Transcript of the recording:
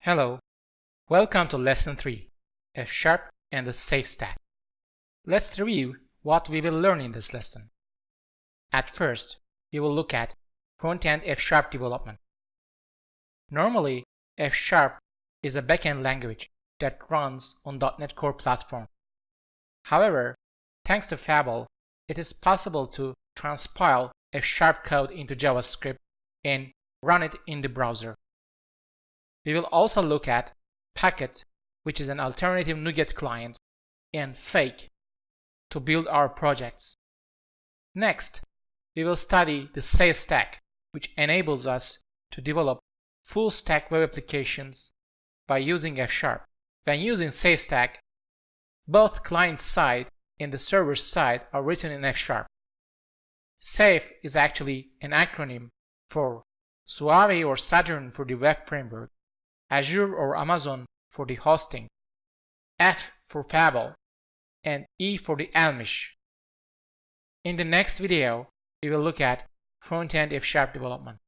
Hello, welcome to Lesson 3, F# and the Safe Stack. Let's review what we will learn in this lesson. At first, we will look at front-end F# development. Normally, F# is a backend language that runs on .NET Core platform. However, thanks to Fable, it is possible to transpile F# code into JavaScript and run it in the browser. We will also look at Packet, which is an alternative NuGet client, and Fake to build our projects. Next, we will study the Safe Stack, which enables us to develop full-stack web applications by using F#. When using Safe Stack, both client-side and the server-side are written in F#. Safe is actually an acronym for Suave or Saturn for the web framework, Azure or Amazon for the hosting, F for Fable, and E for the Elmish. In the next video, we will look at front-end F# development.